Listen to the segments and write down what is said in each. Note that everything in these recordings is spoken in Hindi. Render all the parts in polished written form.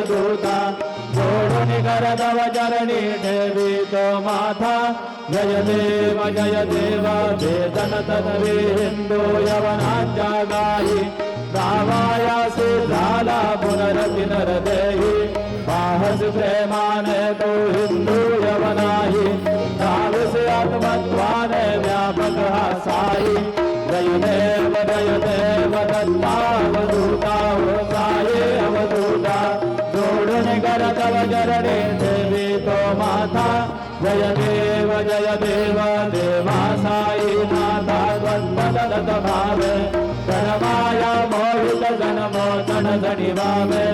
दूता जोडून करदव चरणी ठेवी तो माथा जय देव वेदन तनवी हिंदू यवनाच्या गाई दावायासी झाला पुनरपि नरदेही पाहस प्रेमाने तो हिंदू यवनाही दावसे आत्मत्वाने व्यापक हा साई जय देव दत्तावधूता हो साई अवधूता जोडून करदव चरणी ठेवी तो माथा जय देव देवा साई नाथा त्वत्पदरत भावे धर्माया मोहित जनमोचन जनी भावे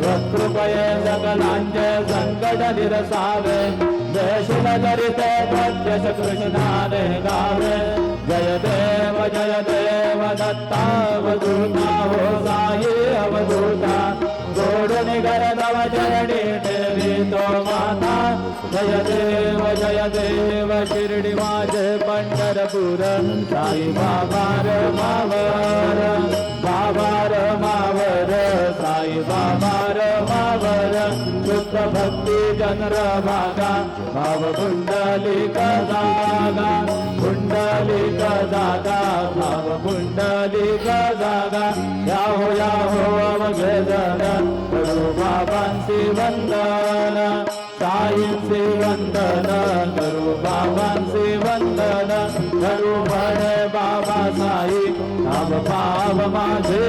त्वत्कृपये सकलांचे संकट निरसावे देशिल करिते प्रत्यक्ष कृष्णाने गावे जय देव दत्तावधूता हो साई अवधूता जोडून करदव चरणी ठेवी तो माता जय देव शिर्डी माझे पंढरपूर साई बाबार मावर साई बाबार मावर शुद्ध भक्ती जनर भागा भाव कुंडलिक जागा भाव कुंडलिक जागा याहो अवघे जन करू बाबांची वंदन साईंचे वंदन करू बाबांचे वंदन करू म्हणे बाबा साई पाव माझे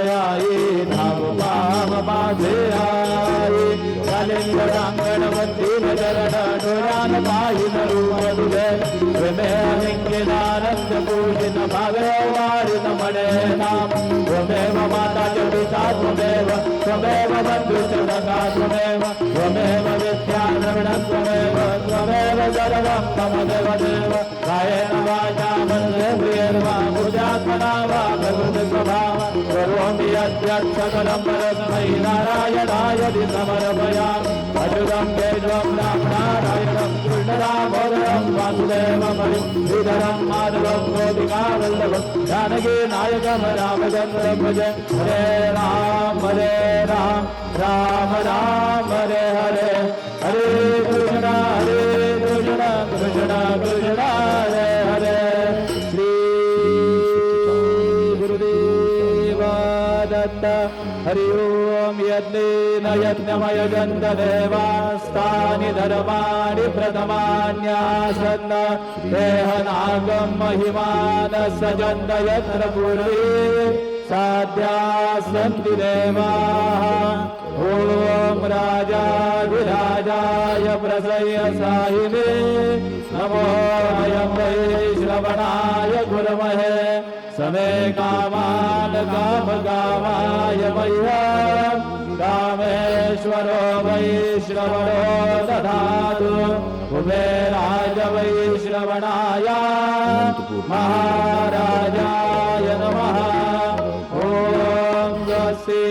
आई नाम पाव माझे आई कालिंग रांगण मंदिर चरण डोळ्यान पाहिन रूप तुझे प्रेमे लिंगिनानंद पूजिन भावे वारिन म्हणे नाम त्वमेव माता च पिता त्वमेव बंधु च सखा त्वमेव विद्या द्रविणं त्वमेव सर्वं तमदेव देव कायेन वाचा मनसेन्द्रियैर्वा बुद्ध्यात्मना वा प्रकृति स्वभाव करोमि यद्यत् सकलं परस्मै नारायणाय समर्पयामि अच्युतं केशवं रामनारायणं कृष्णदामोदरं वासुदेवं श्रीधरं माधवं गोपिकावल्लभं जानकी नायकं रामचन्द्रं भजे हरे राम राम राम हरे हरे हरे कृष्ण कृष्ण कृष्ण हरे हरे श्री गुरुदेव दत्त हरि ओम यज्ञेन यज्ञमय गन्धदेवास्तानि धर्माणि प्रथमान्यासन् देहनागं महिमान सजन्द यत्र पूर्वे साध्या सन्ति देवाः ओम राजाधिराजाय प्रसय साहिने नमो अयं वै श्रवणाय गुरमहे समे कामान कामकामाय मह्यं कामेश्वरो वै श्रवणो दधातु कुबेराय वै श्रवणाय महाराजाय नमः ओम स्वस्ति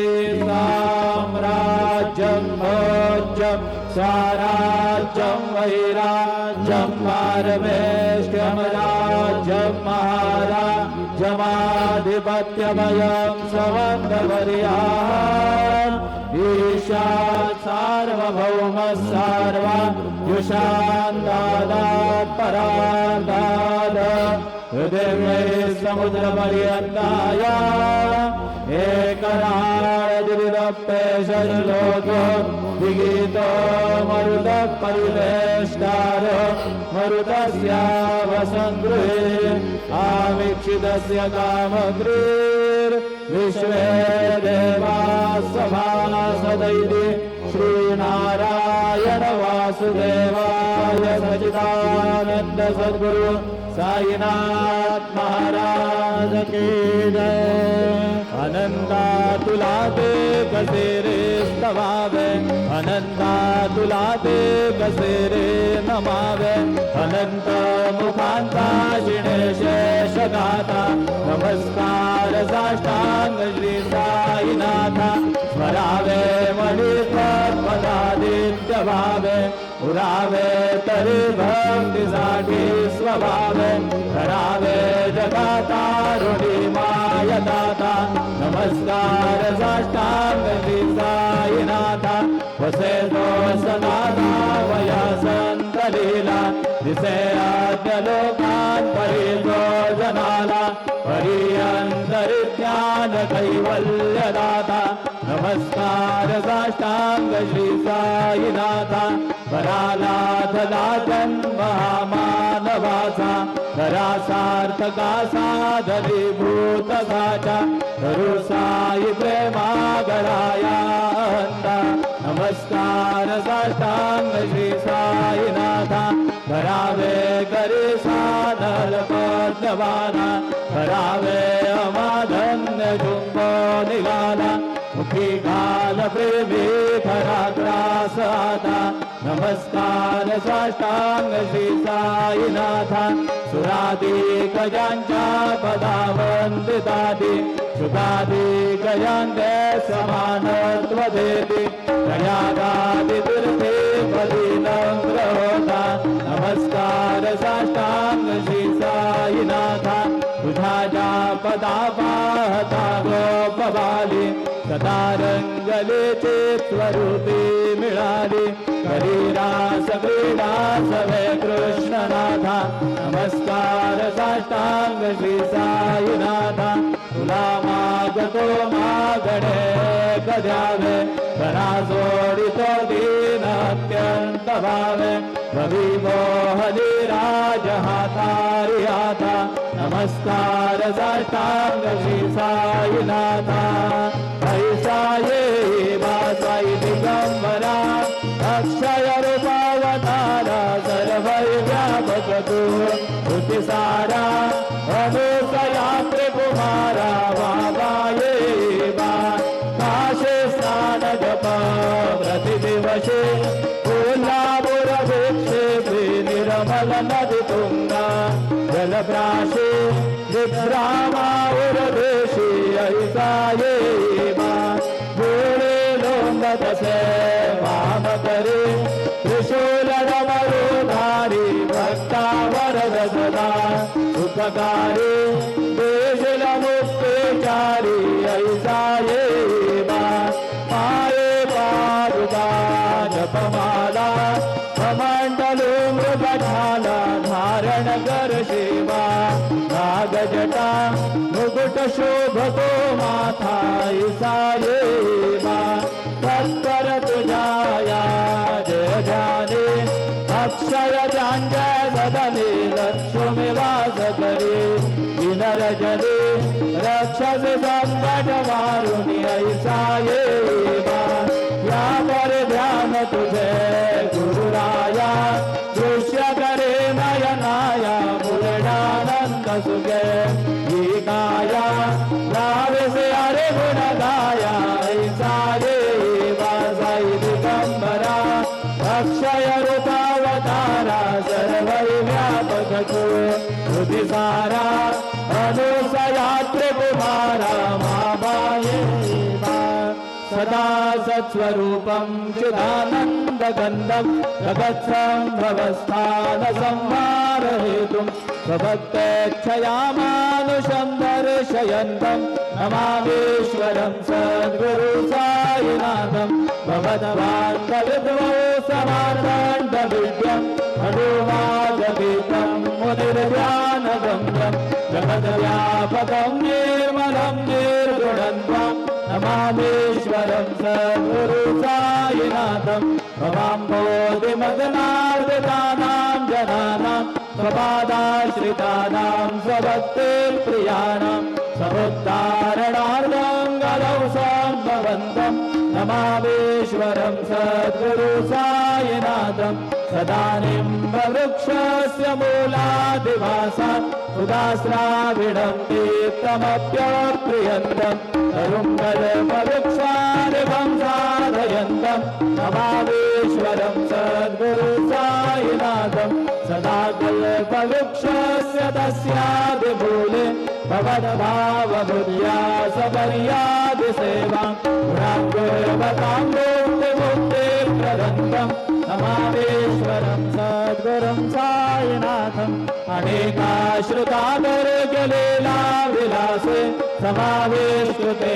साम्राज्यं भोज्यं स्वराज्यं वैराज्यं पारमेष्ठ्यं राज्यं महाराज्यमाधिपत्यमयं समन्तवर्याम् ईशात् सार्वभौमः सर्वयुषान्दादात् परार्धात् हृदय समुद्रपर्यन्ताय एकराळदिविदप्पेशलोको विगीतो मरुतः परिवेष्टारो मरुतस्यावसङ्गृहे आवीक्षितस्य कामगृहीर्विश्वे देवाः सभासदैति श्रीनारायण वासुदेवाय सच्चिदानन्द सद्गुरु साईनाथ महाराज की जय। अनंता तुला ते कसे रे स्तवावे अनंता तुला ते कसे रे नमावे अनंत मुखांता शिणे शेष गाता नमस्कार साष्टांग श्री साईनाथा स्मरावे मणिपदादित्य भावे पुरावे तरी भक्तीसाठी स्वभावे करावे जगातारुणी मायदाता नमस्कार साष्टांग कैवल्यदाता नमस्कार साष्टांग श्री साईनाथा परालाधला जन्म महामानवाचा नरासार्थका साधनीभूत साचा धरू साई प्रेमागराया अंता नमस्कार साष्टांग श्री साईनाथा भरावे करी साधल पद्मवाना भरावे अमाधन्य जुंबो निघाला मुखी घाल प्रेमी खरा त्रास आता नमस्कार साष्टांग श्री साईनाथा सुराधिक ज्यांच्या पदावंदितादी सुखाधिक ज्यांचे समानत्व देती प्रयागादि तीर्थे पदी नम्र होता नमस्कार साष्टांग श्री साईनाथा तुझ्या ज्या पदा पाहता गोपबाली सदा रंगलेचे स्वरूपी मिळाली करीरास क्रीडा सवे कृष्णनाथा नमस्कार साष्टांग श्री साईनाथा तुला मागतो मागणे कद्यावे करा जोडितो दीन अत्यंत भावे भवी मोहनी राज हातारी आता नमस्कार साष्टांग श्री साईनाथा ऐसा ये वासाई दिगंबरा अक्षय रूपावतारा सर्व व्यापक तू सारा अनुसया त्रिकुमारा बाबा ये बा काशे स्नान जप प्रतिदिवसे कोल्हापुर भिक्षेपी निर्मल नदी तुंगा जलप्राशे विश्रामाउरदेशी ऐसा ये बा गोळे लोंबतसे वाम करे त्रिशूल डमरुधारी भक्ता वरद सदा उपकारी देशिल मुक्तेचारी ऐसा ये बा पाये पादुका जपमाला कमंडलू मृगढाला धारण कर शिवा नागजटा मुकुट शोभतो माथा ऐसा ये बा तत्पर तुझाया जय जाने अक्षय जांजय सदने लक्ष्मी वास करे विनरजने रक्षस संकट वारुणी ऐसा ये बा या पर ध्यान तुझे गुरुराया दृश्य करे नयनाया मुरडानंद सुगे ही गाया गावे से अरे गुण गाया ऐसा ये बा साई दिगंबरा अक्षय रूपावतारा सर्व व्यापक तू सारा अनुसया त्रिकुमारा माबाये सदा सत्स्वरूपं चिदानन्दगन्धं जगत्सम्भवस्थान संहारहेतुं स्वभक्तेच्छया मानुषं दर्शयन्तं नमामीश्वरं सद्गुरु साईनाथं भवद्वान्तविद्वो समार्दण्डविद्यं हनुमागीतं मुनिर्ध्यानगम्यं जगद्व्यापकं निर्मलं निर्गुणं नमामीश्वरं सद्गुरु साईनाथं भवाम्भोधिमग्नार्दितानां जनानां स्वपादाश्रितानां स्वभक्तिप्रियाणां समुद्धारणार्थं गलौ सम्भवन्तं नमामीश्वरं सद्गुरु साईनाथं सदानिम्बवृक्षस्य मूलादिवासात् उदास्राविणं दीप्तमप्यप्रियन्तं तरुङ्गल्पवृक्षादिवं साधयन्तं नमामीश्वरं सद्गुरु साईनाथं सदा कल्पवृक्षस्य तस्यादिमूले भवद्भावबुद्ध्या सपर्यादिसेवां गुणाङ्गोर्वतां मुक्तिप्रदन्तं नमामीश्वरं सद्गुरुं साईनाथम् अनेकाश्रुतादुर्गलीला विलासे समावेष्कृते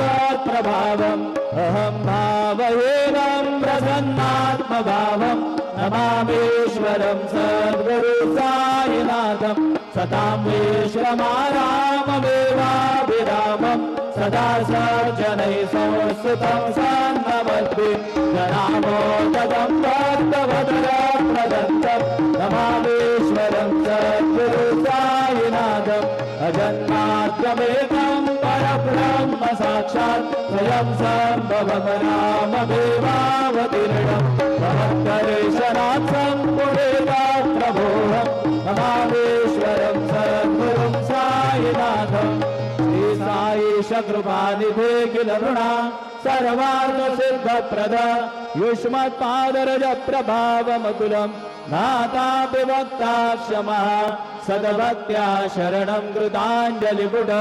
शानभास्वत्प्रभावम् अहं भावयेनं प्रसन्नात्मभावम् नमामीश्वरं सद्गुरु साईनाथं सतां विश्रमाराममेवाभिरामम् सदा सज्जनैः संस्तुतं सन्नमद्भिः जनामोदकं भक्तवदनप्रदत्तं नमामीश्वरं सद्गुरुसायिनाथम् अजन्माद्यमेकं परब्रह्म साक्षात् स्वयं सम्भवं राममेवावतीर्णं भवत्करेशनात् सम्पुरेतात् प्रभोहं नमामीश्वरं सद्गुरुं सायिनाथम् साईश कृपानिधे किल नृणा सर्वार्थ सिद्ध प्रद युष्मत्पादरज प्रभावमतुलं नाता विभक्ता क्षमः सद्भक्त्या शरणं कृताञ्जलिपुट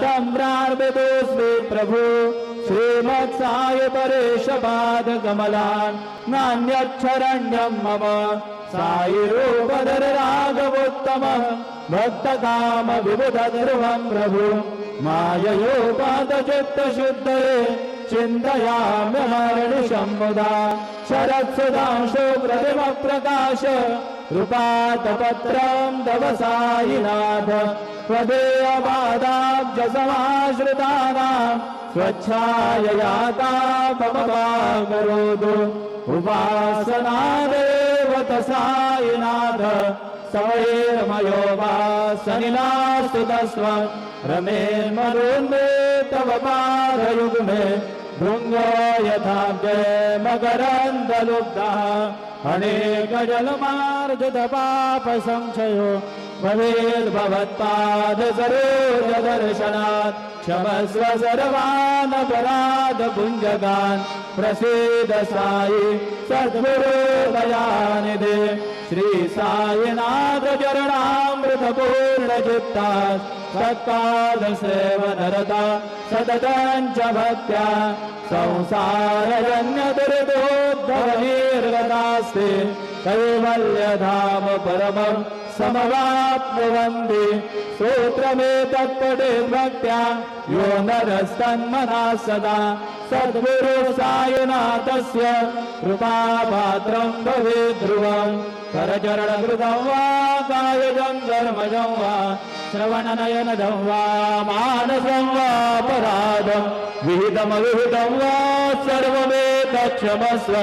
सम्रार्पितोऽस्मि प्रभु श्रीमत्साय परेश पादकमलान् नान्यच्छरण्यं मम साई रूपधर राघवोत्तमः भक्तकाम विबुध ध्रुवं प्रभु माययोपातचित्तशुद्धये चिन्तयाम्यहर्निशं मुदा शरत्सुधांशो प्रतिमप्रकाश कृपातपत्रं तव सायिनाथ त्वदेयपादाब्जसमाश्रितानां स्वच्छायया तापमवाकरोतु उपासनादेव सायिनाथ सवैर्मयोपासनिनास्तु तस्व रमेन्मरुन्मे तव पादयुग्मे भृङ्गो यथाब्जे मकरन्दलुब्धः अनेकजलमार्जितपापसंक्षयो भवेद्भवत्पादसरोजदर्शनात् क्षमस्व सर्वानपराधपुञ्जगान् प्रसीद साई सद्गुरो दयानिधे श्री साईनाथ चरणामृतपूर्णचित्ता सत्पादसेवनरता सततं च भक्त्या संसारजन्यदुरितोद्धवनिर्गतास्ते कैवल्यधाम परमं समवाप्नुवन्ति स्तोत्रमेतत्पठे भक्त्या यो नरस्तन्मना सदा सद्गुरु साईनाथस्य कृपापात्रं भवेत् ध्रुवम् करचरणकृतं वा कायजं कर्मजं वा श्रवणनयनजं वा मानसं वापराधं विहितमविहितं वा सर्वमेतत्क्षमस्व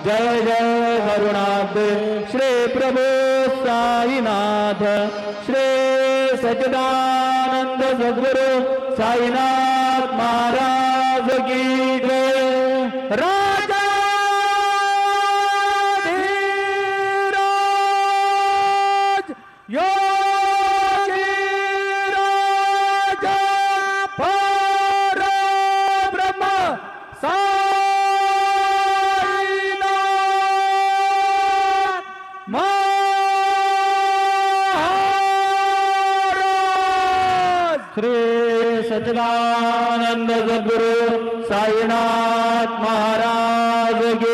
जय जय करुणाब्दे श्री प्रभु साईनाथ श्री सच्चिदानंद सद्गुरु साईनाथ महाराज की जय। राजा सच्चिदानंद सद्गुरु साईनाथ महाराज की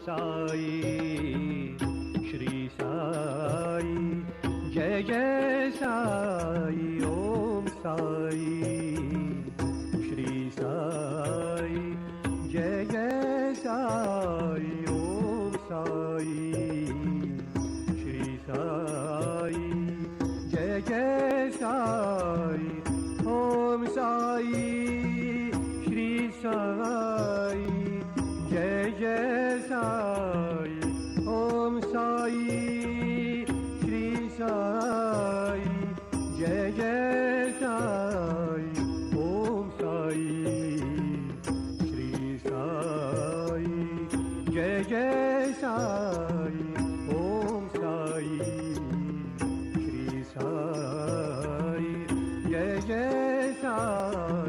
साई श्री साई जय जय साई ओम साई श्री साई जय जय साई ओम साई श्री साई जय जय साई ओम साई श्री साई जय जय साई ओम साई श्री साई जय जय साई ओम साई श्री साई जय जय साई ओम साई श्री साई जय जय साई